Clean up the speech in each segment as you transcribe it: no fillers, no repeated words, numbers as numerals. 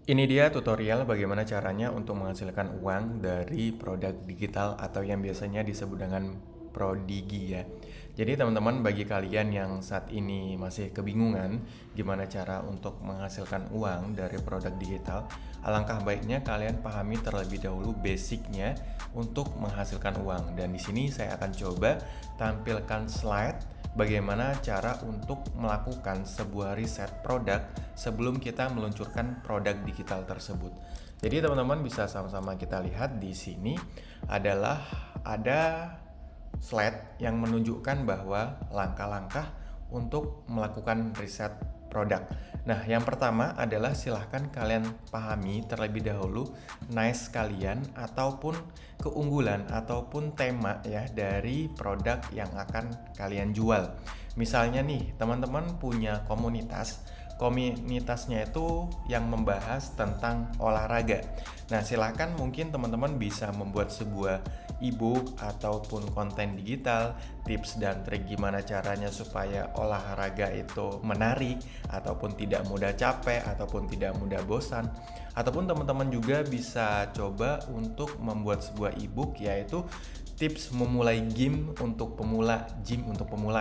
Ini dia tutorial bagaimana caranya untuk menghasilkan uang dari produk digital atau yang biasanya disebut dengan prodigi ya. Jadi teman-teman, bagi kalian yang saat ini masih kebingungan gimana cara untuk menghasilkan uang dari produk digital, alangkah baiknya kalian pahami terlebih dahulu basicnya untuk menghasilkan uang. Dan di sini saya akan coba tampilkan slide bagaimana cara untuk melakukan sebuah riset produk sebelum kita meluncurkan produk digital tersebut. Jadi teman-teman bisa sama-sama kita lihat di sini adalah ada slide yang menunjukkan bahwa langkah-langkah untuk melakukan riset produk. Nah, yang pertama adalah silahkan kalian pahami terlebih dahulu niche kalian ataupun keunggulan ataupun tema ya dari produk yang akan kalian jual. Misalnya nih, teman-teman punya komunitasnya itu yang membahas tentang olahraga. Nah, silakan mungkin teman-teman bisa membuat sebuah ebook ataupun konten digital, tips dan trik gimana caranya supaya olahraga itu menarik ataupun tidak mudah capek ataupun tidak mudah bosan. Ataupun teman-teman juga bisa coba untuk membuat sebuah ebook yaitu tips memulai gym untuk pemula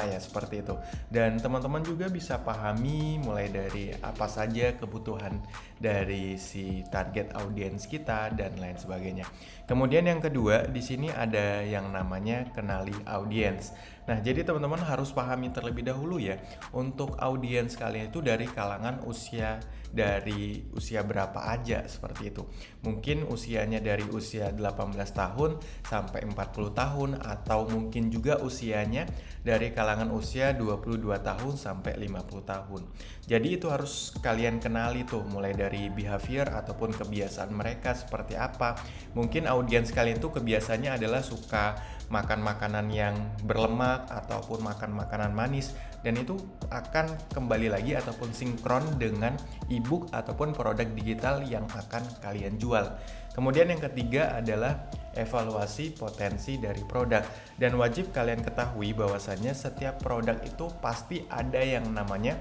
ya, seperti itu. Dan teman-teman juga bisa pahami mulai dari apa saja kebutuhan dari si target audiens kita dan lain sebagainya. Kemudian yang kedua, di sini ada yang namanya kenali audiens. Nah, jadi teman-teman harus pahami terlebih dahulu ya, untuk audiens kalian itu dari kalangan dari usia berapa aja, seperti itu. Mungkin usianya dari usia 18 tahun sampai 40 tahun, atau mungkin juga usianya dari kalangan usia 22 tahun sampai 50 tahun. Jadi itu harus kalian kenali tuh, mulai dari behavior ataupun kebiasaan mereka seperti apa. Mungkin audiens kalian tuh kebiasaannya adalah suka makan makanan yang berlemak ataupun makan makanan manis, dan itu akan kembali lagi ataupun sinkron dengan ebook ataupun produk digital yang akan kalian jual. Kemudian yang ketiga adalah evaluasi potensi dari produk, dan wajib kalian ketahui bahwasannya setiap produk itu pasti ada yang namanya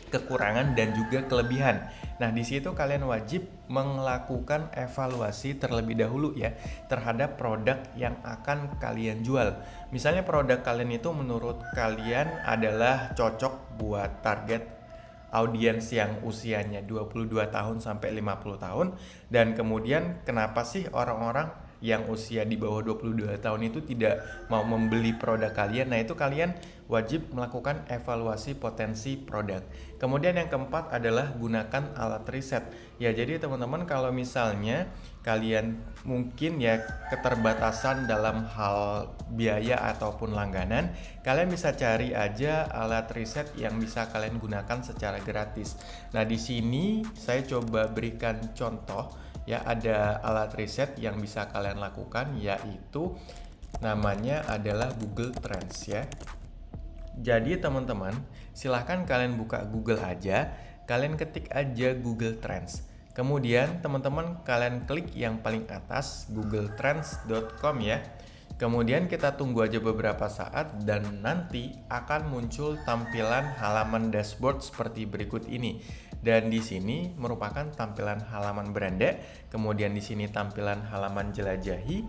kekurangan dan juga kelebihan. Nah, di situ kalian wajib melakukan evaluasi terlebih dahulu ya terhadap produk yang akan kalian jual. Misalnya produk kalian itu menurut kalian adalah cocok buat target audiens yang usianya 22 tahun sampai 50 tahun, dan kemudian kenapa sih orang-orang yang usia di bawah 22 tahun itu tidak mau membeli produk kalian? Nah, itu kalian wajib melakukan evaluasi potensi produk. Kemudian yang keempat adalah gunakan alat riset. Ya, jadi teman-teman, kalau misalnya kalian mungkin ya keterbatasan dalam hal biaya ataupun langganan, kalian bisa cari aja alat riset yang bisa kalian gunakan secara gratis. Nah, di sini saya coba berikan contoh ya, ada alat riset yang bisa kalian lakukan, yaitu namanya adalah Google Trends ya. Jadi teman-teman, silahkan kalian buka Google aja, kalian ketik aja Google Trends. Kemudian teman-teman kalian klik yang paling atas googletrends.com ya. Kemudian kita tunggu aja beberapa saat dan nanti akan muncul tampilan halaman dashboard seperti berikut ini. Dan di sini merupakan tampilan halaman beranda, kemudian di sini tampilan halaman jelajahi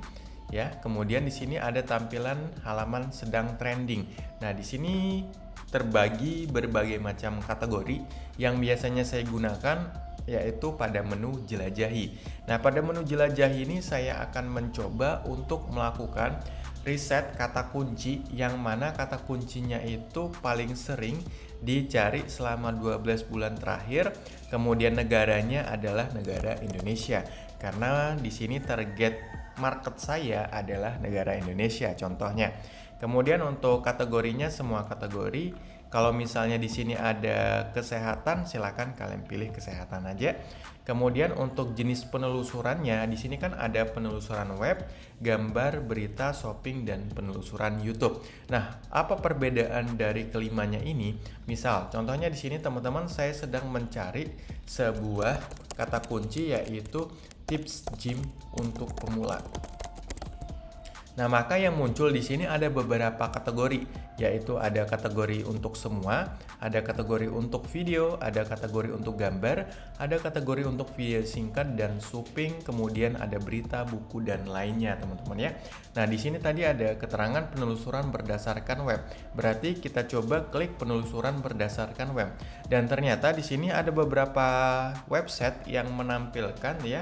ya. Kemudian di sini ada tampilan halaman sedang trending. Nah, di sini terbagi berbagai macam kategori yang biasanya saya gunakan yaitu pada menu jelajahi. Nah, pada menu jelajahi ini saya akan mencoba untuk melakukan riset kata kunci yang mana kata kuncinya itu paling sering dicari selama 12 bulan terakhir. Kemudian negaranya adalah negara Indonesia, karena di sini target market saya adalah negara Indonesia contohnya. Kemudian untuk kategorinya semua kategori. Kalau misalnya di sini ada kesehatan, silakan kalian pilih kesehatan aja. Kemudian untuk jenis penelusurannya, di sini kan ada penelusuran web, gambar, berita, shopping, dan penelusuran YouTube. Nah, apa perbedaan dari kelimanya ini? Misal, contohnya di sini teman-teman, saya sedang mencari sebuah kata kunci yaitu tips gym untuk pemula. Nah, maka yang muncul di sini ada beberapa kategori, yaitu ada kategori untuk semua, ada kategori untuk video, ada kategori untuk gambar, ada kategori untuk video singkat dan shopping, kemudian ada berita, buku dan lainnya, teman-teman ya. Nah, di sini tadi ada keterangan penelusuran berdasarkan web. Berarti kita coba klik penelusuran berdasarkan web. Dan ternyata di sini ada beberapa website yang menampilkan ya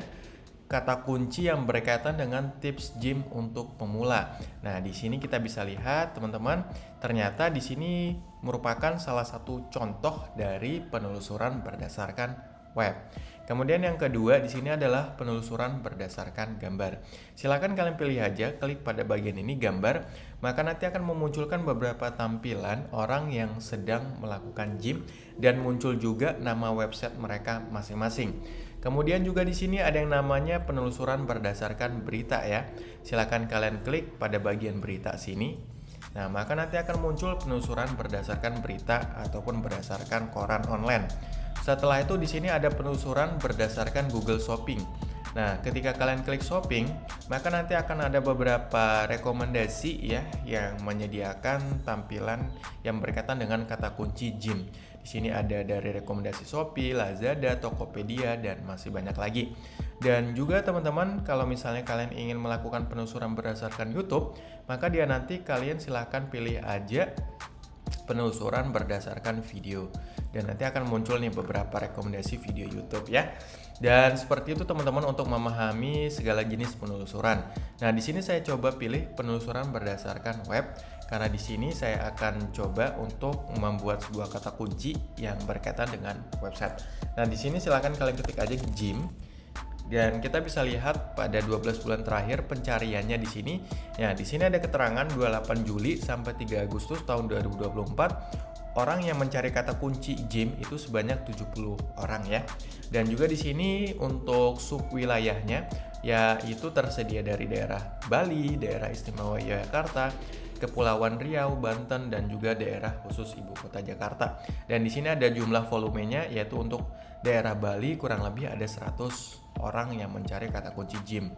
kata kunci yang berkaitan dengan tips gym untuk pemula. Nah, di sini kita bisa lihat teman-teman, ternyata di sini merupakan salah satu contoh dari penelusuran berdasarkan web. Kemudian yang kedua di sini adalah penelusuran berdasarkan gambar. Silakan kalian pilih aja, klik pada bagian ini gambar, maka nanti akan memunculkan beberapa tampilan orang yang sedang melakukan gym dan muncul juga nama website mereka masing-masing. Kemudian juga di sini ada yang namanya penelusuran berdasarkan berita ya. Silakan kalian klik pada bagian berita sini. Nah, maka nanti akan muncul penelusuran berdasarkan berita ataupun berdasarkan koran online. Setelah itu di sini ada penelusuran berdasarkan Google Shopping. Nah, ketika kalian klik shopping, maka nanti akan ada beberapa rekomendasi ya yang menyediakan tampilan yang berkaitan dengan kata kunci gym. Di sini ada dari rekomendasi Shopee, Lazada, Tokopedia, dan masih banyak lagi. Dan juga teman-teman, kalau misalnya kalian ingin melakukan penelusuran berdasarkan YouTube, maka dia nanti kalian silahkan pilih aja penelusuran berdasarkan video. Dan nanti akan muncul nih beberapa rekomendasi video YouTube ya. Dan seperti itu teman-teman untuk memahami segala jenis penelusuran. Nah, di sini saya coba pilih penelusuran berdasarkan web. Karena di sini saya akan coba untuk membuat sebuah kata kunci yang berkaitan dengan website. Nah, di sini silakan kalian ketik aja gym. Dan kita bisa lihat pada 12 bulan terakhir pencariannya di sini. Ya, di sini ada keterangan 28 Juli sampai 3 Agustus tahun 2024. Orang yang mencari kata kunci gym itu sebanyak 70 orang ya. Dan juga di sini untuk subwilayahnya yaitu tersedia dari daerah Bali, daerah istimewa Yogyakarta, Kepulauan Riau, Banten, dan juga daerah khusus ibu kota Jakarta. Dan di sini ada jumlah volumenya, yaitu untuk daerah Bali kurang lebih ada 100 orang yang mencari kata kunci gym.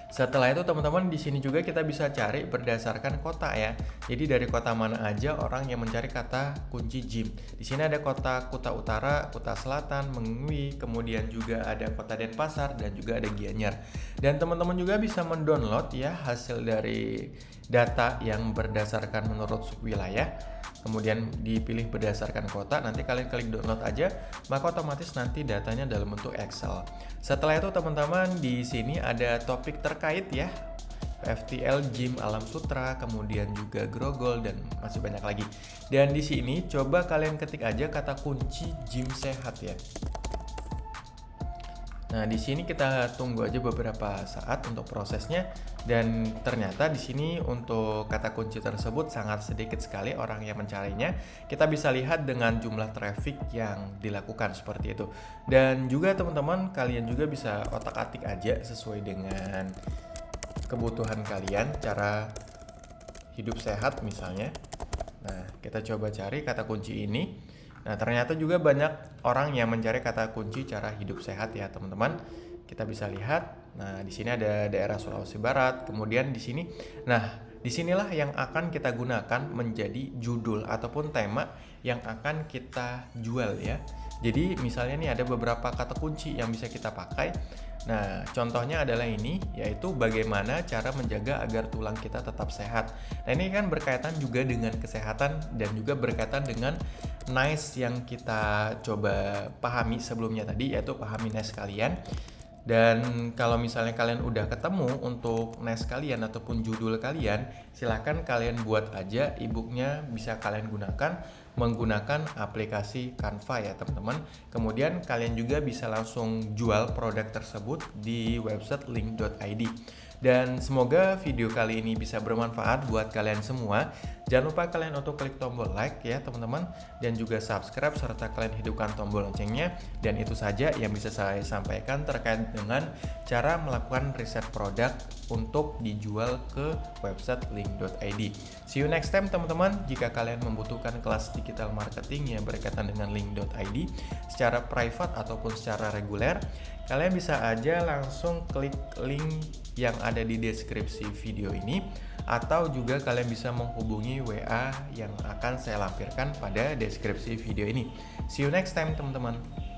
Setelah itu teman-teman di sini juga kita bisa cari berdasarkan kota ya. Jadi dari kota mana aja orang yang mencari kata kunci gym. Di sini ada kota Kuta Utara, Kuta Selatan, Mengwi, kemudian juga ada kota Denpasar dan juga ada Gianyar. Dan teman-teman juga bisa mendownload ya hasil dari data yang berdasarkan menurut wilayah. Kemudian dipilih berdasarkan kota, nanti kalian klik download aja, maka otomatis nanti datanya dalam bentuk Excel. Setelah itu teman-teman di sini ada topik terkait ya, FTL Gym Alam Sutra, kemudian juga Grogol dan masih banyak lagi. Dan di sini coba kalian ketik aja kata kunci gym sehat ya. Nah, di sini kita tunggu aja beberapa saat untuk prosesnya dan ternyata di sini untuk kata kunci tersebut sangat sedikit sekali orang yang mencarinya. Kita bisa lihat dengan jumlah traffic yang dilakukan seperti itu. Dan juga teman-teman kalian juga bisa otak-atik aja sesuai dengan kebutuhan kalian cara hidup sehat misalnya. Nah, kita coba cari kata kunci ini. Nah, ternyata juga banyak orang yang mencari kata kunci cara hidup sehat ya, teman-teman. Kita bisa lihat. Nah, di sini ada daerah Sulawesi Barat, kemudian di sini. Nah, disinilah yang akan kita gunakan menjadi judul ataupun tema yang akan kita jual ya. Jadi, misalnya nih ada beberapa kata kunci yang bisa kita pakai. Nah, contohnya adalah ini, yaitu bagaimana cara menjaga agar tulang kita tetap sehat. Nah, ini kan berkaitan juga dengan kesehatan dan juga berkaitan dengan NICE yang kita coba pahami sebelumnya tadi, yaitu pahami NICE kalian. Dan kalau misalnya kalian udah ketemu untuk NICE kalian ataupun judul kalian, silahkan kalian buat aja e-booknya, bisa kalian gunakan menggunakan aplikasi Canva ya teman-teman. Kemudian kalian juga bisa langsung jual produk tersebut di website link.id. Dan semoga video kali ini bisa bermanfaat buat kalian semua. Jangan lupa kalian untuk klik tombol like ya teman-teman, dan juga subscribe serta kalian hidupkan tombol loncengnya. Dan itu saja yang bisa saya sampaikan terkait dengan cara melakukan riset produk untuk dijual ke website link.id. See you next time teman-teman. Jika kalian membutuhkan kelas digital marketing yang berkaitan dengan link.id secara private ataupun secara reguler, kalian bisa aja langsung klik link yang ada di deskripsi video ini, atau juga kalian bisa menghubungi WA yang akan saya lampirkan pada deskripsi video ini. See you next time teman-teman.